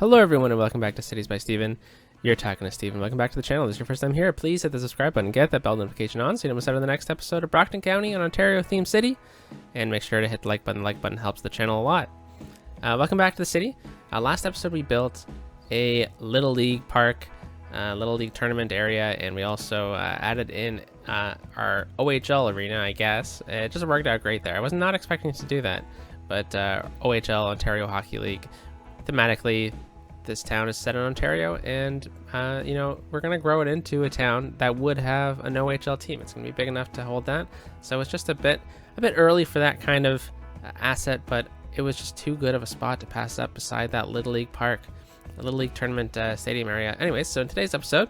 Hello everyone and welcome back to Cities by Steven. You're talking to Steven. Welcome back to the channel. If this is your first time here, please hit the subscribe button, get that bell notification on so you don't miss out on the next episode of Brockton County, an Ontario themed city. And make sure to hit the like button. The like button helps the channel a lot. Welcome back to the city. Last episode we built a Little League park, Little League tournament area, and we also added in our OHL arena, I guess. It just worked out great there. I was not expecting to do that, but OHL, Ontario Hockey League, thematically, this town is set in Ontario, and you know, we're gonna grow it into a town that would have an OHL team. It's gonna be big enough to hold that. So it's just a bit early for that kind of asset, but it was just too good of a spot to pass up beside that Little League park, the Little League tournament stadium area. Anyways, so in today's episode,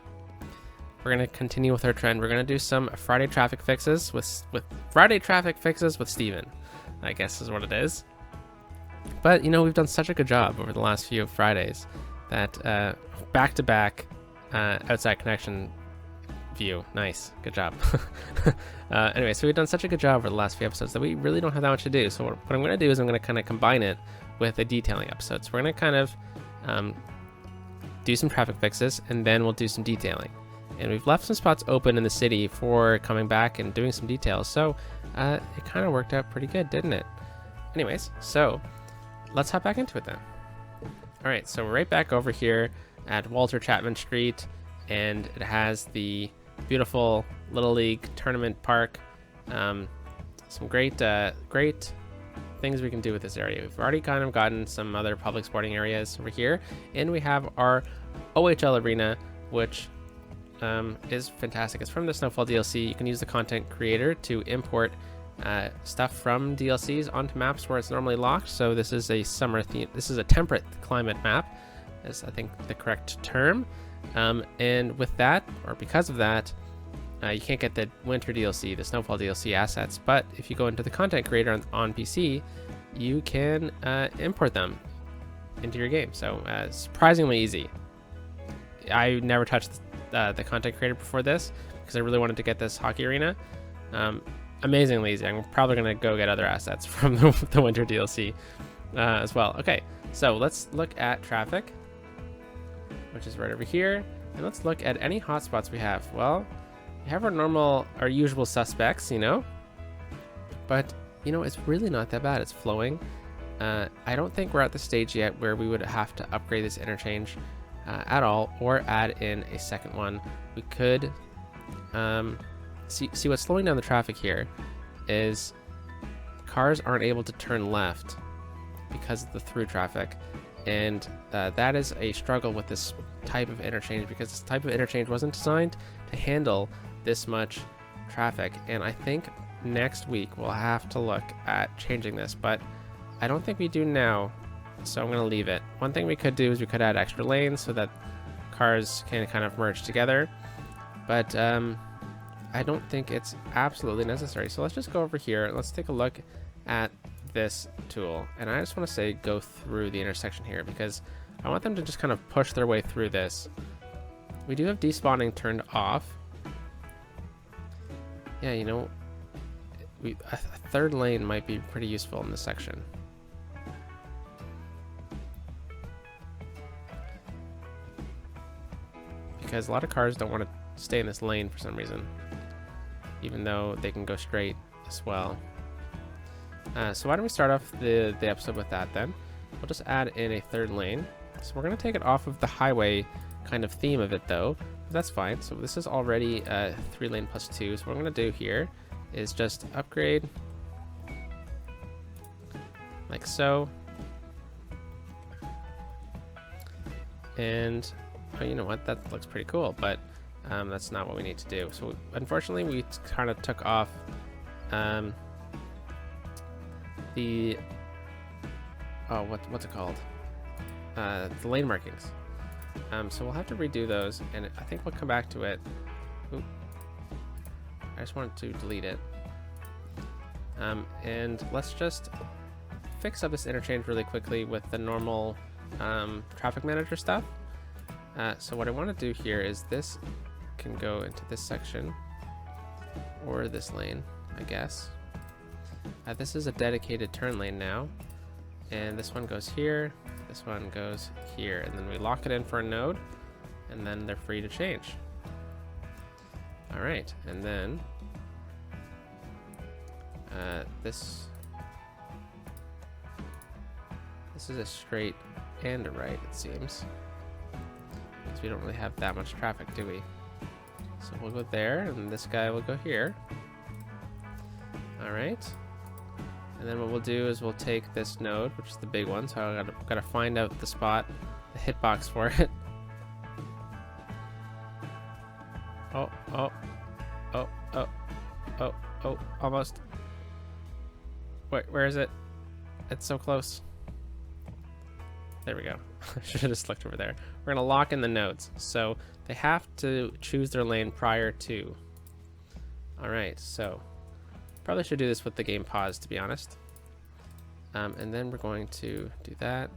we're gonna continue with our trend. We're gonna do some Friday traffic fixes with Friday traffic fixes with Steven, I guess is what it is. But, you know, we've done such a good job over the last few Fridays that back-to-back outside connection view. Nice. Good job. Anyway, so we've done such a good job over the last few episodes that we really don't have that much to do. So what I'm going to do is I'm going to kind of combine it with a detailing episode. So we're going to kind of do some traffic fixes, and then we'll do some detailing. And we've left some spots open in the city for coming back and doing some details. So it kind of worked out pretty good, didn't it? Anyways, so let's hop back into it then. All right, so we're right back over here at Walter Chapman Street, and it has the beautiful Little League tournament park. Some great things we can do with this area. We've already kind of gotten some other public sporting areas over here, and we have our OHL arena, which is fantastic. It's from the Snowfall DLC. You can use the content creator to import stuff from DLCs onto maps where it's normally locked. So this is a summer theme. This is a temperate climate map, is I think the correct term. And with that, or because of that, you can't get the winter DLC, the Snowfall DLC assets. But if you go into the content creator on PC, you can import them into your game. So surprisingly easy. I never touched the content creator before this because I really wanted to get this hockey arena. Amazingly easy. I'm probably going to go get other assets from the winter DLC as well. Okay, so let's look at traffic, which is right over here, and let's look at any hotspots we have. Well, we have our usual suspects, you know, but you know, it's really not that bad. It's flowing. I don't think we're at the stage yet where we would have to upgrade this interchange at all, or add in a second one. We could see what's slowing down the traffic here is cars aren't able to turn left because of the through traffic, and that is a struggle with this type of interchange, because this type of interchange wasn't designed to handle this much traffic. And I think next week we'll have to look at changing this, but I don't think we do now, so I'm going to leave it. One thing we could do is we could add extra lanes so that cars can kind of merge together, but I don't think it's absolutely necessary. So let's just go over here. Let's take a look at this tool. And I just want to say go through the intersection here, because I want them to just kind of push their way through this. We do have despawning turned off. Yeah, you know, a third lane might be pretty useful in this section. Because a lot of cars don't want to stay in this lane for some reason, even though they can go straight as well. So why don't we start off the episode with that then. We'll just add in a third lane. So we're going to take it off of the highway kind of theme of it though, but that's fine. So this is already 3 lane plus 2. So what I'm going to do here is just upgrade like so. And oh, you know what, that looks pretty cool, but that's not what we need to do. So unfortunately we kind of took off the what's it called, the lane markings. So we'll have to redo those, and I think we'll come back to it. Oop. I just wanted to delete it, and let's just fix up this interchange really quickly with the normal traffic manager stuff. So what I want to do here is this can go into this section or this lane, I guess. This is a dedicated turn lane now, and this one goes here, this one goes here, and then we lock it in for a node, and then they're free to change. All right, and then this is a straight and a right, it seems, because we don't really have that much traffic, do we? So we'll go there, and this guy will go here. All right. And then what we'll do is we'll take this node, which is the big one, so I've got to find out the spot, the hitbox for it. Oh, oh, oh, oh, oh, oh, almost. Wait, where is it? It's so close. There we go. I should have just looked over there. We're going to lock in the nodes, so they have to choose their lane prior to. All right, so probably should do this with the game paused, to be honest. And then we're going to do that.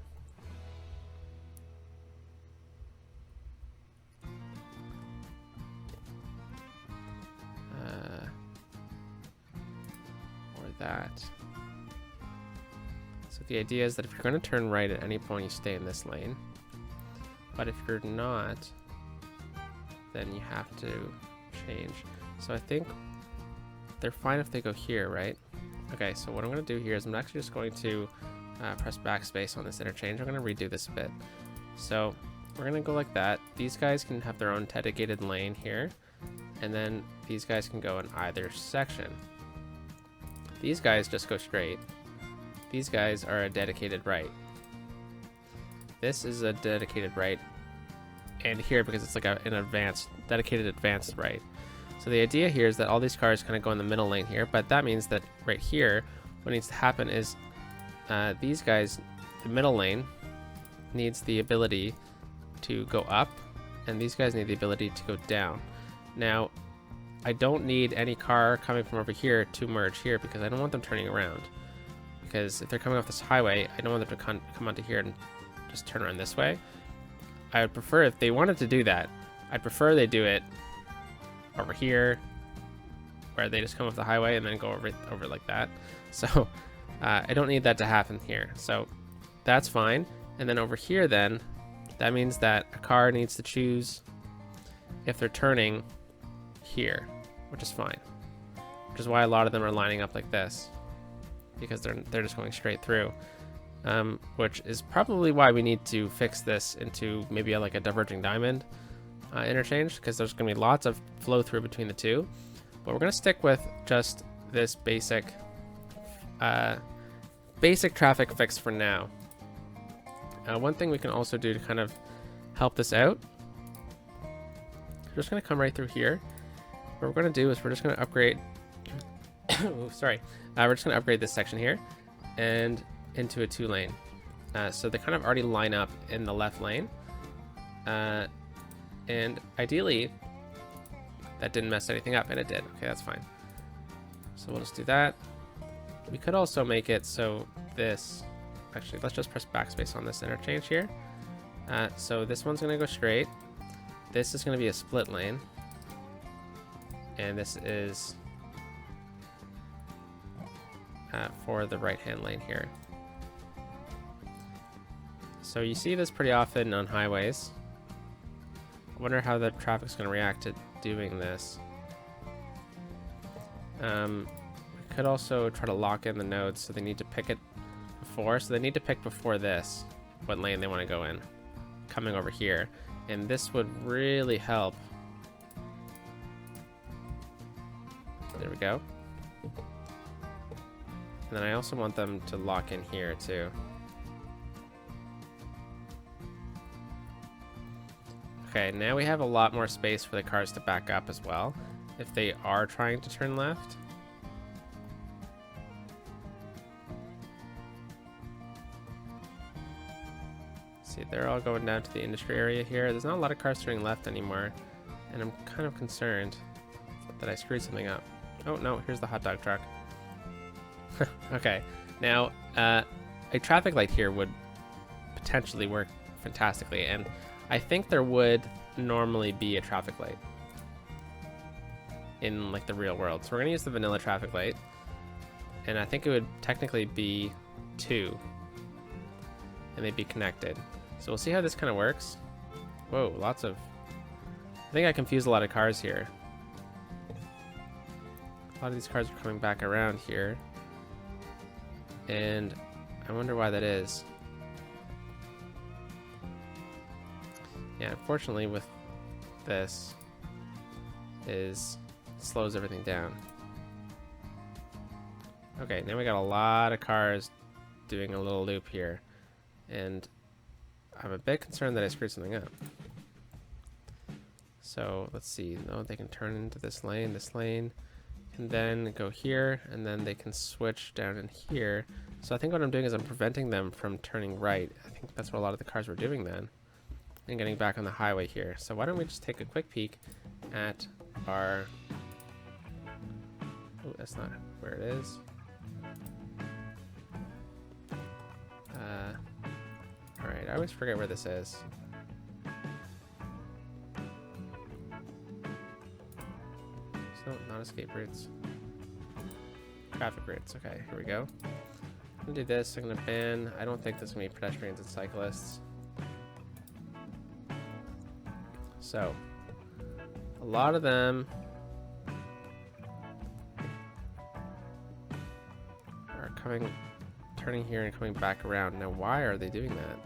Or that. So the idea is that if you're going to turn right at any point, you stay in this lane. But if you're not, then you have to change. So I think they're fine if they go here, right? Okay, so what I'm going to do here is I'm actually just going to press backspace on this interchange. I'm going to redo this a bit. So we're going to go like that. These guys can have their own dedicated lane here, and then these guys can go in either section. These guys just go straight. These guys are a dedicated right. This is a dedicated right, and here, because it's like an advanced, dedicated advanced right. So the idea here is that all these cars kind of go in the middle lane here, but that means that right here, what needs to happen is these guys, the middle lane, needs the ability to go up, and these guys need the ability to go down. Now, I don't need any car coming from over here to merge here because I don't want them turning around. Because if they're coming off this highway, I don't want them to come onto here and just turn around this way. I would prefer, if they wanted to do that, I'd prefer they do it over here, where they just come off the highway and then go over like that. So I don't need that to happen here. So that's fine. And then over here then, that means that a car needs to choose if they're turning here, which is fine. Which is why a lot of them are lining up like this, because they're just going straight through. Which is probably why we need to fix this into maybe like a diverging diamond interchange, because there's going to be lots of flow through between the two. But we're going to stick with just this basic traffic fix for now. One thing we can also do to kind of help this out, we're just going to come right through here. What we're going to do is we're just going to upgrade oh, sorry, we're just going to upgrade this section here and into a 2-lane. So they kind of already line up in the left lane. And ideally, that didn't mess anything up, and it did. Okay, that's fine. So we'll just do that. We could also make it so this... Actually, let's just press backspace on this interchange here. So this one's going to go straight. This is going to be a split lane. And this is for the right-hand lane here. So you see this pretty often on highways. I wonder how the traffic's going to react to doing this. We could also try to lock in the nodes, so they need to pick it before. So they need to pick before this what lane they want to go in, coming over here. And this would really help. There we go. And then I also want them to lock in here too. Okay, now we have a lot more space for the cars to back up as well, if they are trying to turn left. See, they're all going down to the industry area here. There's not a lot of cars turning left anymore, and I'm kind of concerned that I screwed something up. Oh no, here's the hot dog truck. Okay, now a traffic light here would potentially work fantastically, and I think there would normally be a traffic light in like the real world. So we're gonna use the vanilla traffic light, and I think it would technically be 2. and they'd be connected. So we'll see how this kind of works. Whoa, lots of... I think I confused a lot of cars here. A lot of these cars are coming back around here. And I wonder why that is. Yeah, unfortunately with this slows everything down. Okay, now we got a lot of cars doing a little loop here. And I'm a bit concerned that I screwed something up. So let's see. No, they can turn into this lane, and then go here, and then they can switch down in here. So I think what I'm doing is I'm preventing them from turning right. I think that's what a lot of the cars were doing then, and getting back on the highway here. So why don't we just take a quick peek at our... Oh, that's not where it is. Alright, I always forget where this is. So, not escape routes. Traffic routes. Okay, here we go. I'm gonna do this. I'm gonna ban. I don't think there's gonna be pedestrians and cyclists. So, a lot of them are turning here and coming back around. Now, why are they doing that?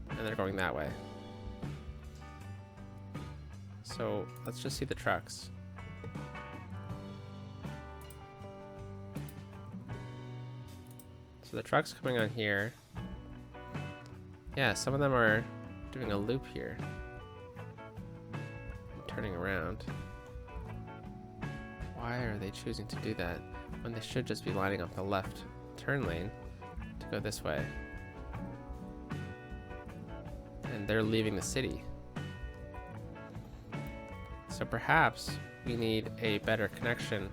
And they're going that way. So let's just see the trucks. So the trucks coming on here. Yeah, some of them are doing a loop here. Turning around. Why are they choosing to do that when they should just be lining up the left turn lane to go this way? And they're leaving the city. So perhaps we need a better connection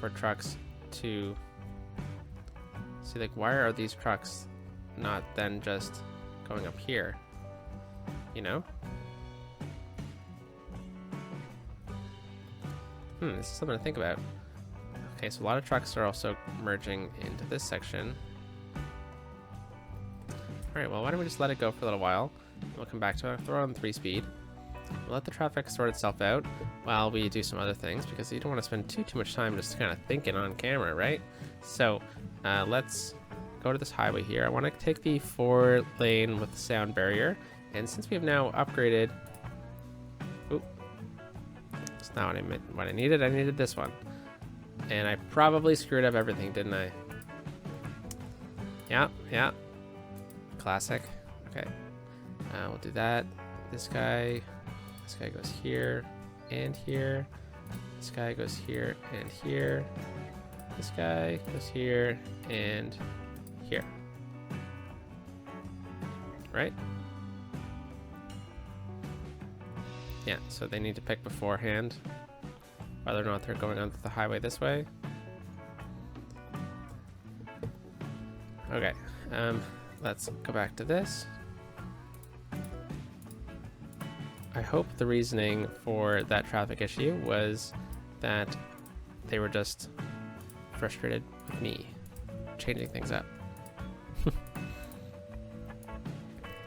for trucks to see, like, why are these trucks not then just going up here? You know? This is something to think about. Okay, so a lot of trucks are also merging into this section. Alright, well, why don't we just let it go for a little while? We'll come back to it. Throw it on 3-speed. We'll let the traffic sort itself out while we do some other things, because you don't want to spend too much time just kind of thinking on camera, right? So let's go to this highway here. I want to take the 4-lane with the sound barrier, and since we have now upgraded... Oop. That's not what I needed. I needed this one. And I probably screwed up everything, didn't I? Yeah. Classic. Okay. We'll do that. This guy goes here and here. This guy goes here and here. This guy goes here and here. Right? Yeah, so they need to pick beforehand whether or not they're going onto the highway this way. Okay, let's go back to this. I hope the reasoning for that traffic issue was that they were just frustrated with me changing things up.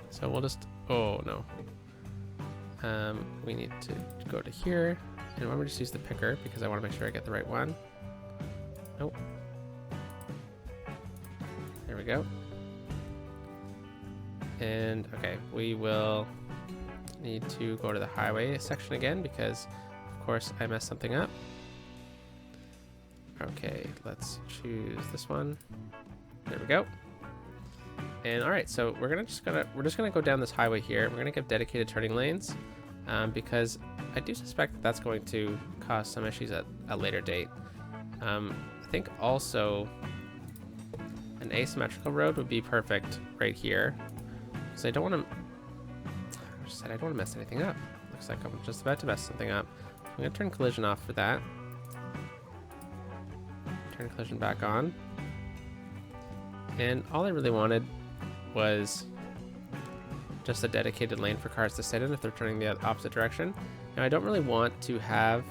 So we'll just... Oh, no. We need to go to here. And why don't we just use the picker, because I want to make sure I get the right one. Nope. There we go. And, okay, we will need to go to the highway section again, because, of course, I messed something up. Okay, let's choose this one. There we go. And all right, so we're just gonna go down this highway here. We're gonna give dedicated turning lanes, because I do suspect that that's going to cause some issues at a later date. I think also an asymmetrical road would be perfect right here, because I don't want to. I don't want to mess anything up. Looks like I'm just about to mess something up. I'm gonna turn collision off for that. Turn collision back on. And all I really wanted was just a dedicated lane for cars to sit in if they're turning the opposite direction. Now I don't really want to have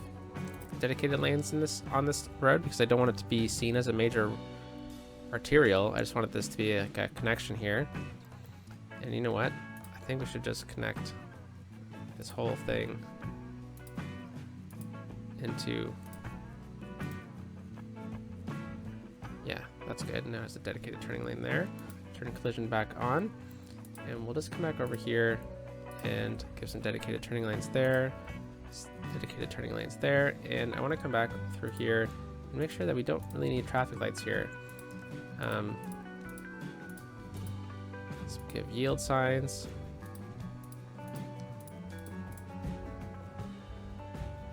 dedicated lanes in on this road, because I don't want it to be seen as a major arterial. I just wanted this to be like a connection here. And you know what? I think we should just connect this whole thing into... Yeah, that's good. Now there's a dedicated turning lane there. Turn collision back on. And we'll just come back over here and give some dedicated turning lanes there. Dedicated turning lanes there. And I want to come back through here and make sure that we don't really need traffic lights here. Let's give yield signs.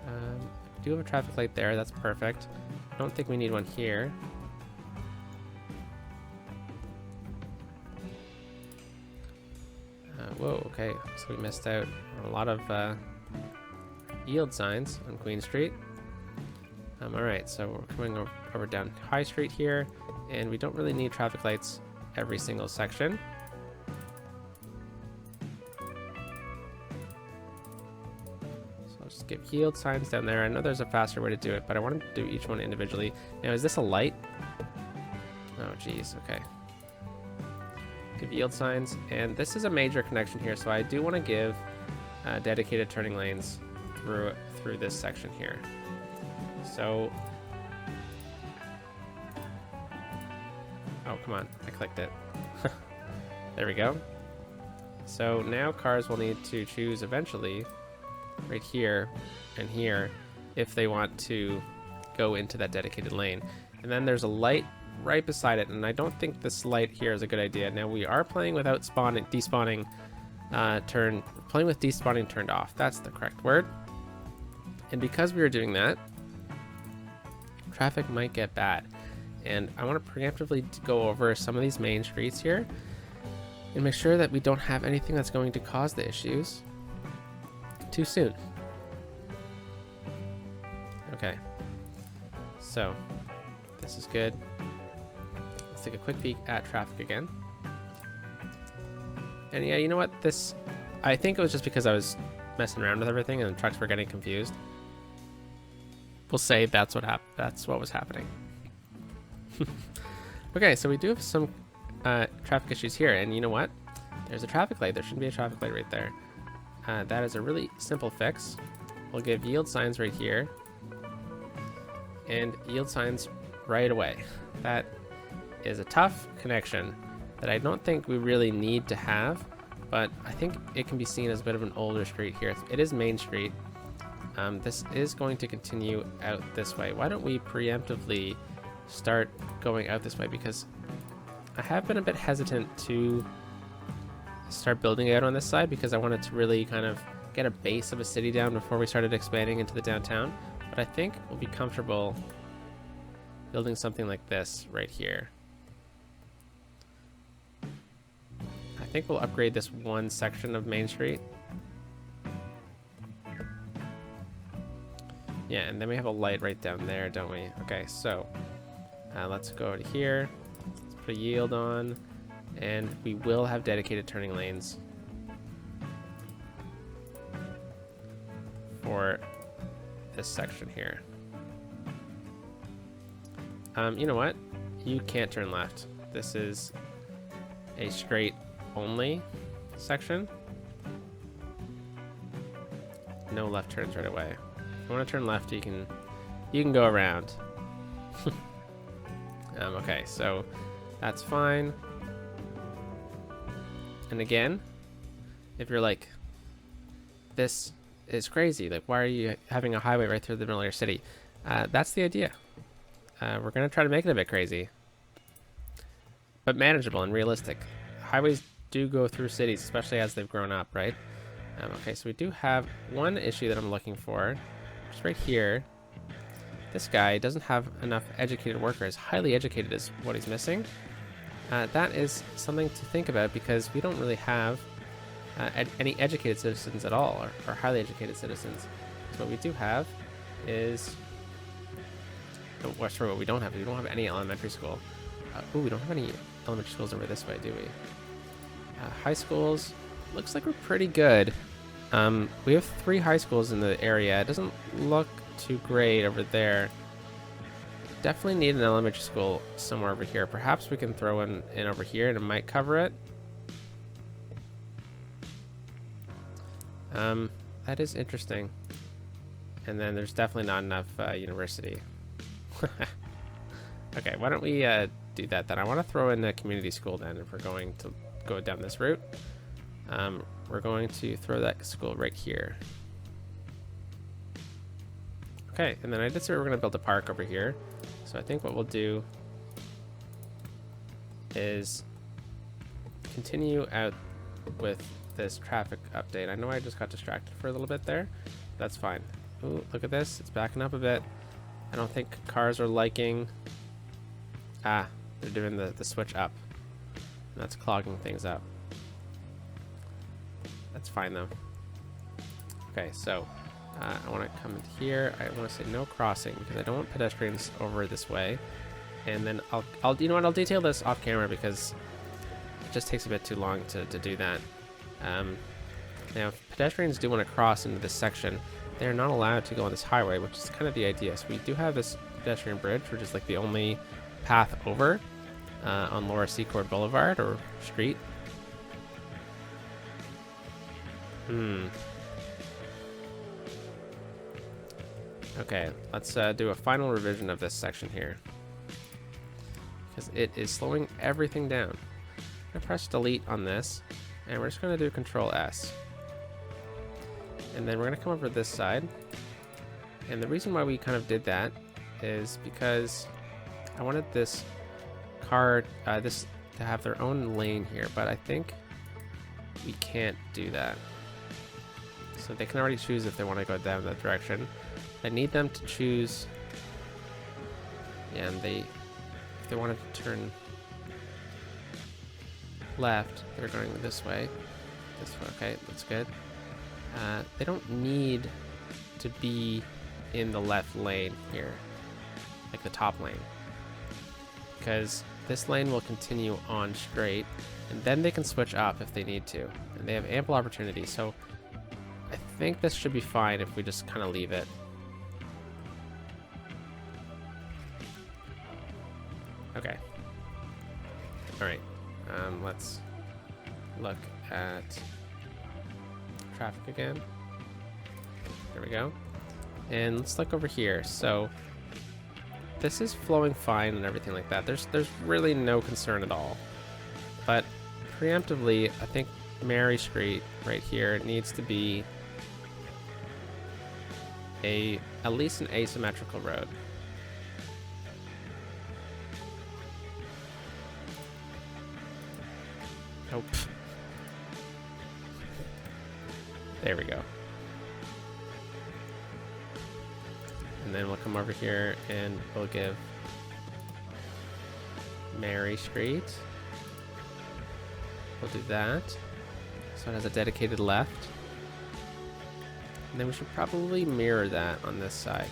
We do have a traffic light there. That's perfect. I don't think we need one here. Whoa, okay. So we missed out on a lot of yield signs on Queen Street. Alright, so we're coming over down High Street here, and we don't really need traffic lights every single section. So I'll just give yield signs down there. I know there's a faster way to do it, but I wanted to do each one individually. Now, is this a light? Oh, geez, okay. Give yield signs, and this is a major connection here, so I do want to give dedicated turning lanes through this section here. So, oh, come on, I clicked it. There we go. So now cars will need to choose eventually right here and here if they want to go into that dedicated lane. And then there's a light right beside it, and I don't think this light here is a good idea. Now we are playing without despawning playing with despawning turned off. That's the correct word. And because we are doing that, traffic might get bad. And I want to preemptively go over some of these main streets here and make sure that we don't have anything that's going to cause the issues too soon. Okay, so this is good. Let's take a quick peek at traffic again. And yeah, you know what? I think it was just because I was messing around with everything and the trucks were getting confused. We'll say that's what was happening. Okay, so we do have some traffic issues here, and you know what? There's a traffic light. There should be a traffic light right there. That is a really simple fix. We'll give yield signs right here and yield signs right away. That is a tough connection that I don't think we really need to have, but I think it can be seen as a bit of an older street here. It is Main Street. This is going to continue out this way. Why don't we preemptively start going out this way, because I have been a bit hesitant to start building out on this side because I wanted to really kind of get a base of a city down before we started expanding into the downtown. But I think we'll be comfortable building something like this right here. I think we'll upgrade this one section of Main Street. Yeah, and then we have a light right down there, don't we? Okay, so let's go to here. Let's put a yield on, and we will have dedicated turning lanes for this section here. You know what? You can't turn left. This is a straight only section. No left turns right away. If you want to turn left, you can go around. Okay, so that's fine. And again, if you're like, this is crazy, like why are you having a highway right through the middle of your city? That's the idea. We're gonna try to make it a bit crazy, but manageable and realistic. Highways do go through cities, especially as they've grown up, right? Okay, so we do have one issue that I'm looking for. Just right here. This guy doesn't have enough educated workers. Highly educated is what he's missing. That is something to think about because we don't really have any educated citizens at all, or highly educated citizens. So what we do have is... Oh, sorry, what we don't have. We don't have any elementary school. Ooh, we don't have any elementary schools over this way, do we? High schools, looks like we're pretty good. We have 3 high schools in the area. It doesn't look too great over there. definitely need an elementary school somewhere over here. Perhaps we can throw in over here and it might cover it. That is interesting. And then there's definitely not enough university. Okay, why don't we do that then? I want to throw in a community school then if we're going to go down this route. We're going to throw that school right here. Okay, and then I did say we're going to build a park over here. So I think what we'll do is continue out with this traffic update. I know I just got distracted for a little bit there. That's fine. Ooh, look at this. It's backing up a bit. I don't think cars are liking... Ah, they're doing the switch up. That's clogging things up. That's fine though. Okay, so I want to come here. I want to say no crossing because I don't want pedestrians over this way. And then I'll you know what? I'll detail this off camera because it just takes a bit too long to do that. Now, if pedestrians do want to cross into this section, they're not allowed to go on this highway, which is kind of the idea. So we do have this pedestrian bridge, which is like the only path over on Lower Seacourt Boulevard or street. Okay, let's do a final revision of this section here because it is slowing everything down. I'm gonna press delete on this, and we're just gonna do Control S, and then we're gonna come over to this side. And the reason why we kind of did that is because I wanted this car, this to have their own lane here, but I think we can't do that. So they can already choose if they want to go down that direction. I need them to choose, yeah, and if they wanted to turn left, they're going this way. This way, okay, that's good. They don't need to be in the left lane here, like the top lane, because this lane will continue on straight, and then they can switch up if they need to, and they have ample opportunity. So I think this should be fine if we just kind of leave it. Okay. All right. Let's look at traffic again. There we go. And let's look over here. So this is flowing fine and everything like that. There's really no concern at all. But preemptively, I think Mary Street right here needs to be at least an asymmetrical road. Nope. There we go. And then we'll come over here and we'll give Mary Street. We'll do that. So it has a dedicated left. And then we should probably mirror that on this side.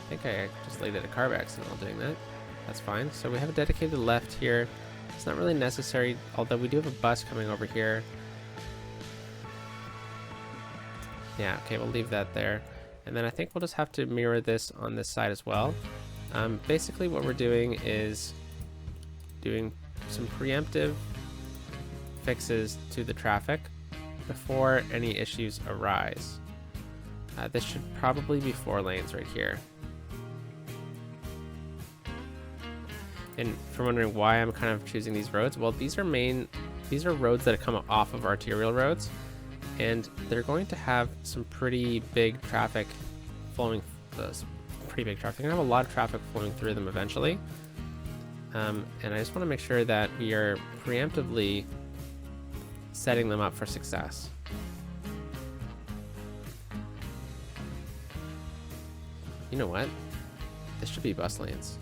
I think I just laid at a car accident while doing that. That's fine. So we have a dedicated left here. It's not really necessary, although we do have a bus coming over here. Yeah, okay, we'll leave that there. And then I think we'll just have to mirror this on this side as well. Basically what we're doing is doing some preemptive fixes to the traffic before any issues arise. This should probably be 4 lanes right here. And if you're wondering why I'm kind of choosing these roads, well, these are roads that come off of arterial roads, and they're going to have some pretty big traffic flowing. Pretty big traffic. They're gonna have a lot of traffic flowing through them eventually. And I just want to make sure that we are preemptively setting them up for success. You know what? This should be bus lanes.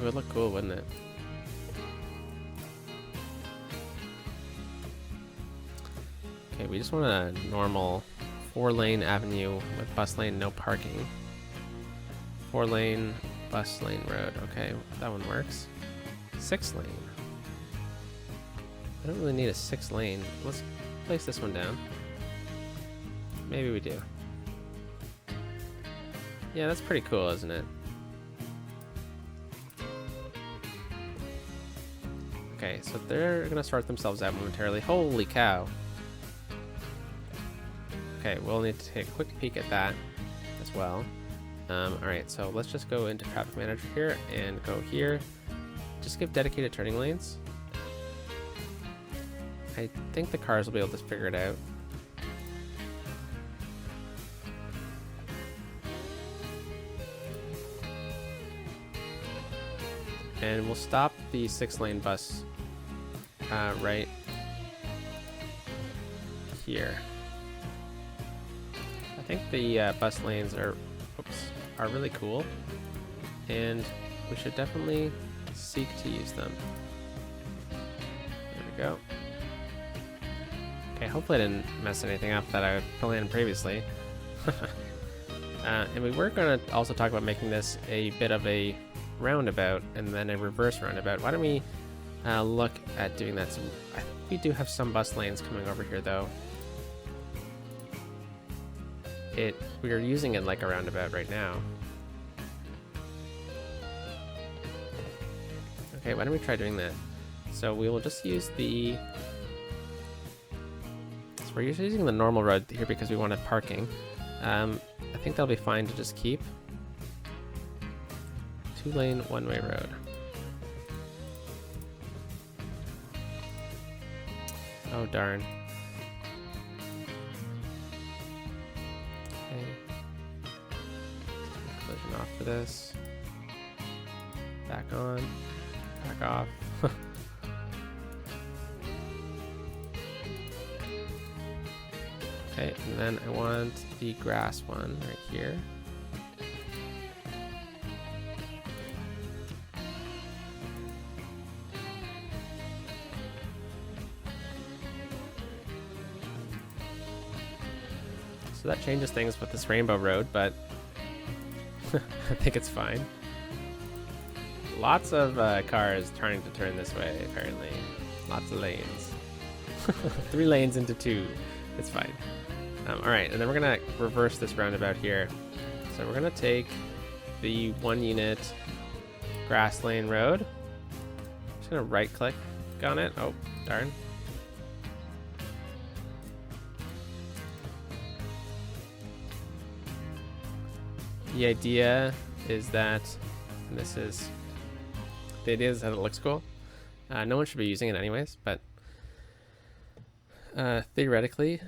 It would look cool, wouldn't it? Okay, we just want a normal 4-lane avenue with bus lane, no parking. 4-lane, bus lane road. Okay, that one works. 6-lane. I don't really need a 6-lane. Let's place this one down. Maybe we do. Yeah, that's pretty cool, isn't it? Okay, so they're gonna sort themselves out momentarily. Holy cow. Okay, we'll need to take a quick peek at that as well. Alright, so let's just go into traffic manager here and go here. Just give dedicated turning lanes. I think the cars will be able to figure it out. And we'll stop the 6-lane bus right here. I think the bus lanes are really cool, and we should definitely seek to use them. There we go. Okay, hopefully I didn't mess anything up that I planned previously. And we were going to also talk about making this a bit of a roundabout and then a reverse roundabout. Why don't we look at doing that? So I think we do have some bus lanes coming over here, though. We are using it like a roundabout right now. Okay, why don't we try doing that? So we will just use the... So we're usually using the normal road here because we wanted parking. I think that'll be fine to just keep. 2-lane, one-way road. Oh, darn. Okay. Collision off for this. Back on. Back off. Okay, and then I want the grass one right here. So that changes things with this rainbow road, but I think it's fine. Lots of cars trying to turn this way, apparently. Lots of lanes. 3 lanes into 2. It's fine. Alright, and then we're going to reverse this roundabout here. So we're going to take the 1-unit grass lane road. Just going to right-click on it. Oh, darn. The idea is that the idea is that it looks cool. No one should be using it anyways, but theoretically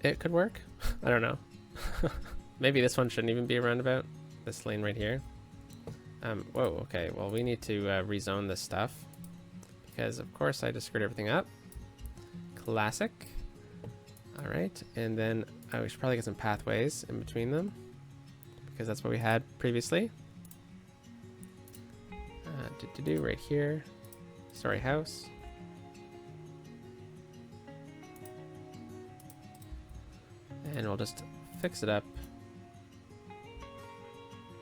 it could work. I don't know. Maybe this one shouldn't even be a roundabout. This lane right here. Whoa, okay, well we need to rezone this stuff because of course I just screwed everything up. Classic. Alright, and then we should probably get some pathways in between them because that's what we had previously. Right here. Sorry, house. And we'll just fix it up.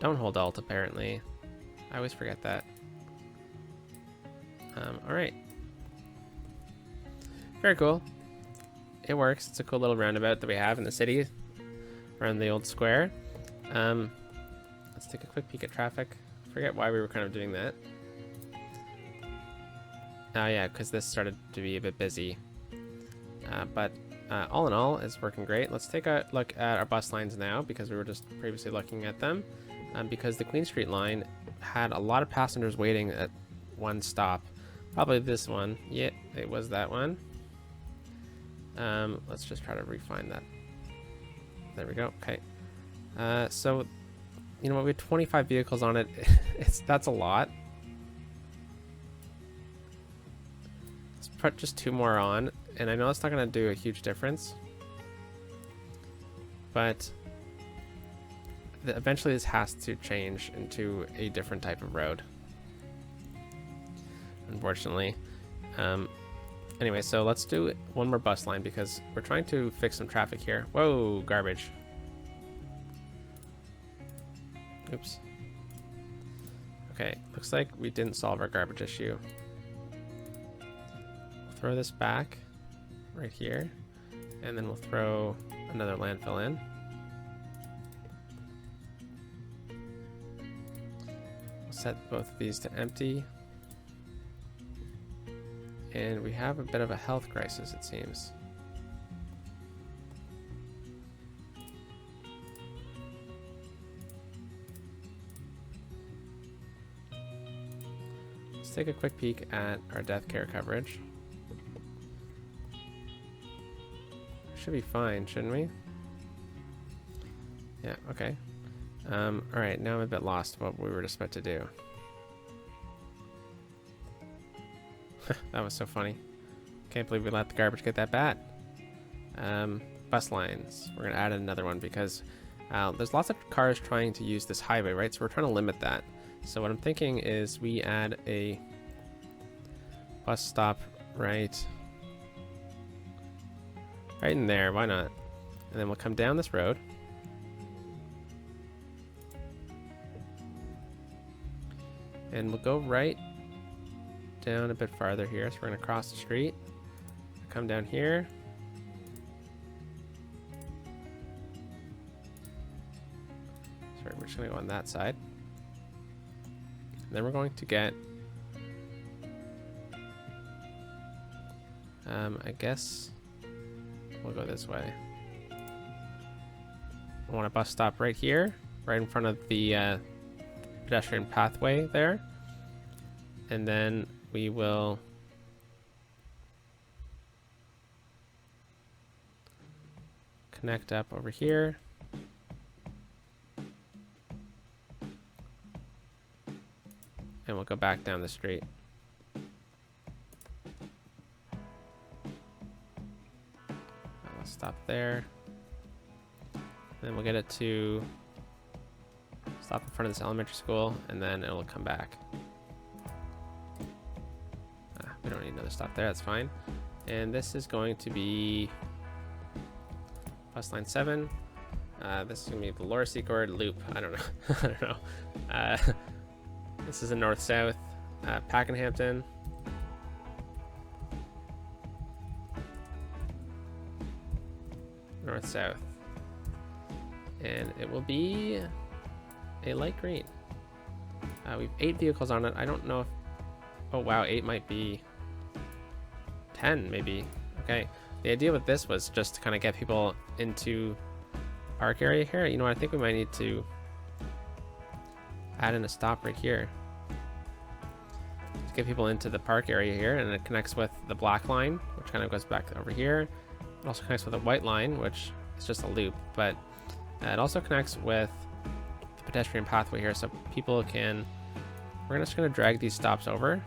Don't hold Alt, apparently. I always forget that. Alright. Very cool. It works. It's a cool little roundabout that we have in the city around the old square. Let's take a quick peek at traffic. Forget why we were kind of doing that. Oh yeah, because this started to be a bit busy. But all in all, it's working great. Let's take a look at our bus lines now because we were just previously looking at them. Because the Queen Street line had a lot of passengers waiting at one stop. Probably this one. Yeah, it was that one. Let's just try to refine that. There we go. Okay. So, you know what? We have 25 vehicles on it. That's a lot. Let's put just 2 more on, and I know it's not going to do a huge difference, but eventually this has to change into a different type of road. Unfortunately, Anyway, so let's do one more bus line because we're trying to fix some traffic here. Whoa, garbage. Oops. Okay, looks like we didn't solve our garbage issue. We'll throw this back right here, and then we'll throw another landfill in. We'll set both of these to empty. And we have a bit of a health crisis, it seems. Let's take a quick peek at our death care coverage. Should be fine, shouldn't we? Yeah, okay. Alright, now I'm a bit lost what we were just about to do. That was so funny. Can't believe we let the garbage get that bad. Bus lines. We're going to add another one because there's lots of cars trying to use this highway, right? So we're trying to limit that. So what I'm thinking is we add a bus stop right in there. Why not? And then we'll come down this road. And we'll go right down a bit farther here. So we're going to cross the street, come down here. Sorry, we're just going to go on that side. And then we're going to get, I guess we'll go this way. I want a bus stop right here, right in front of the pedestrian pathway there. And then we will connect up over here. And we'll go back down the street. I'll stop there. And then we'll get it to stop in front of this elementary school, and then it'll come back. We don't need another stop there, that's fine. And this is going to be bus line 7. This is going to be the Laura Secord loop. I don't know. I don't know. This is a north-south, Pakenhampton. North-south. And it will be a light green. We have 8 vehicles on it. I don't know if... Oh, wow, 8 might be... 10 maybe. Okay, the idea with this was just to kind of get people into park area here. You know what, I think we might need to add in a stop right here to get people into the park area here, and it connects with the black line, which kind of goes back over here. It also connects with a white line, which is just a loop, but it also connects with the pedestrian pathway here, so people can... We're just going to drag these stops over,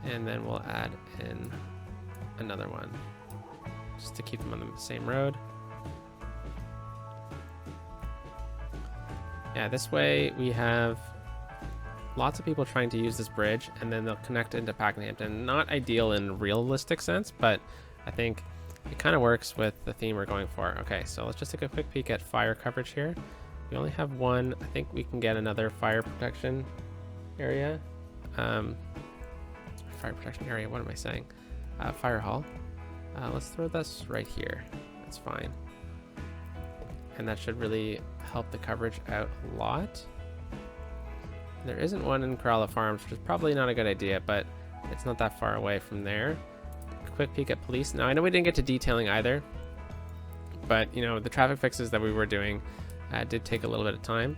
and then we'll add in another one just to keep them on the same road. Yeah, this way we have lots of people trying to use this bridge, and then they'll connect into Pakenhampton. Not ideal in a realistic sense, but I think it kind of works with the theme we're going for. Okay, so let's just take a quick peek at fire coverage here. We only have one. I think we can get another fire protection area. Fire protection area, what am I saying? Fire hall. Let's throw this right here. That's fine. And that should really help the coverage out a lot. There isn't one in Corolla Farms, which is probably not a good idea, but it's not that far away from there. Quick peek at police. Now, I know we didn't get to detailing either, but, you know, the traffic fixes that we were doing did take a little bit of time.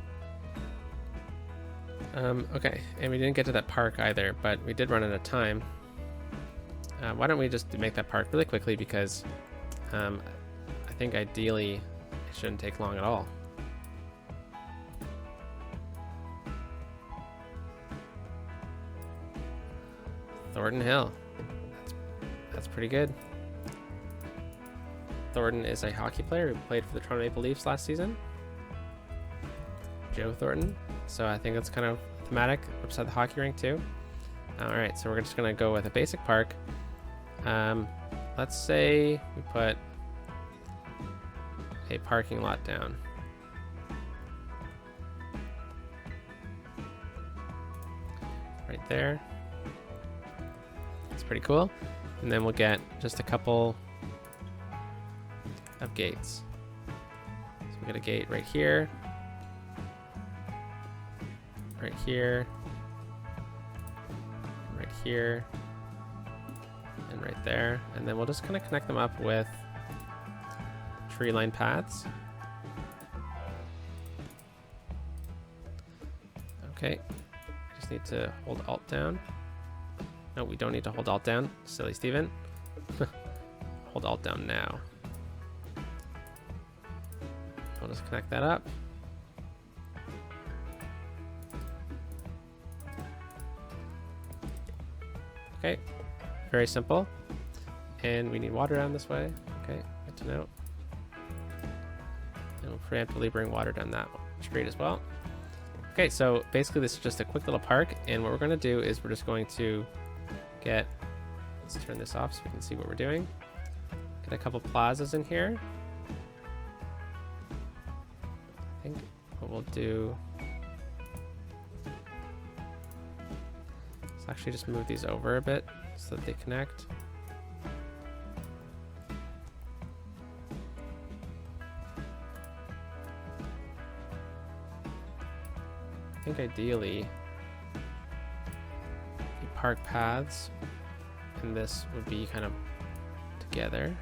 Okay, and we didn't get to that park either, but we did run out of time. Why don't we just make that park really quickly, because I think ideally it shouldn't take long at all. Thornton Hill. That's pretty good. Thornton is a hockey player who played for the Toronto Maple Leafs last season. Joe Thornton. So I think that's kind of thematic beside the hockey rink too. All right, so we're just gonna go with a basic park. Let's say we put a parking lot down. Right there. It's pretty cool. And then we'll get just a couple of gates. So we get a gate right here, right here, right here, and right there. And then we'll just kind of connect them up with tree line paths. Okay, just need to hold Alt down. No, we don't need to hold Alt down. Silly Steven. Hold Alt down now. I'll just connect that up. Okay, very simple. And we need water down this way. Okay, good to know. And we'll preemptively bring water down that street as well. Okay, so basically this is just a quick little park, and what we're going to do is we're just going to let's turn this off so we can see what we're doing. Get a couple plazas in here. I think what we'll do is actually just move these over a bit so that they connect. I think ideally the park paths and this would be kind of together.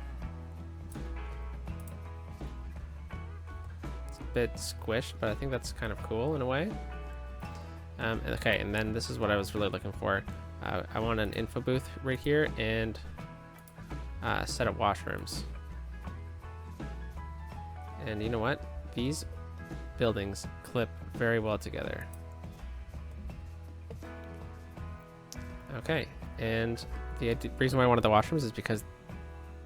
It's a bit squished, but I think that's kind of cool in a way. Okay, and then this is what I was really looking for. I want an info booth right here and a set of washrooms. And you know what? These buildings clip very well together. Okay, and the reason why I wanted the washrooms is because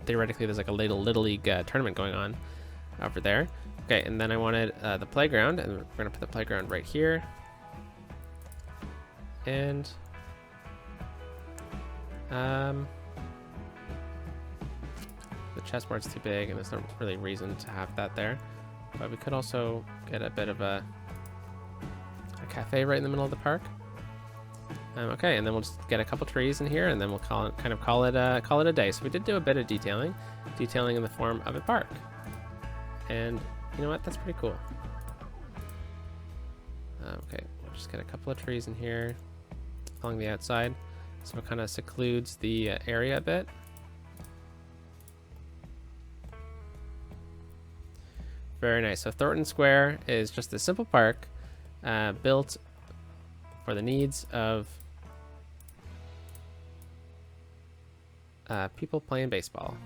theoretically there's like a Little League tournament going on over there. Okay, and then I wanted the playground, and we're gonna put the playground right here. And the chessboard's too big, and there's no really reason to have that there. But we could also get a bit of a cafe right in the middle of the park. Okay, and then we'll just get a couple trees in here, and then we'll call it a day. So we did do a bit of detailing in the form of a park, and you know what? That's pretty cool. Okay, we'll just get a couple of trees in here along the outside, so it kind of secludes the area a bit. Very nice. So Thornton Square is just a simple park built for the needs of people playing baseball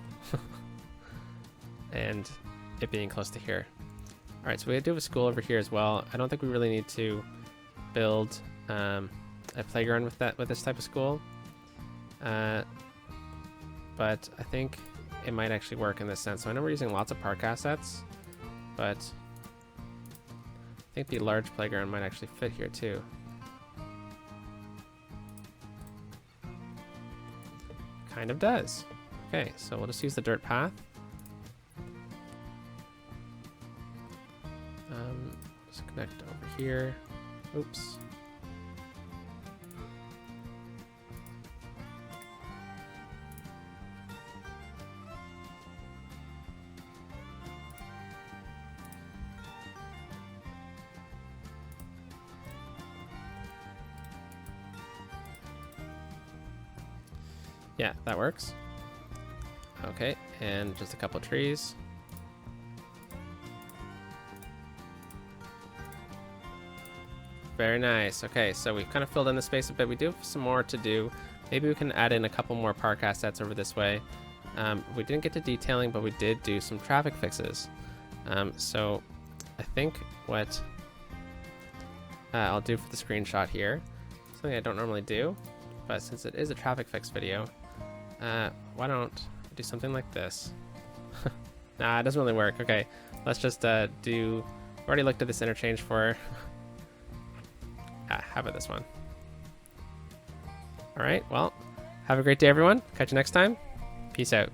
and it being close to here. All right, so we do have a school over here as well. I don't think we really need to build a playground with this type of school, but I think it might actually work in this sense. So I know we're using lots of park assets, but I think the large playground might actually fit here too. Kind of does. Okay, so we'll just use the dirt path. Just connect over here. Oops. Yeah, that works. Okay, and just a couple trees. Very nice. Okay, so we've kind of filled in the space a bit. We do have some more to do. Maybe we can add in a couple more park assets over this way. We didn't get to detailing, but we did do some traffic fixes. So I think what I'll do for the screenshot here, something I don't normally do, but since it is a traffic fix video, why don't I do something like this? Nah, it doesn't really work. Okay, let's just do, I've already looked at this interchange for, how about this one? All right, well, have a great day, everyone. Catch you next time. Peace out.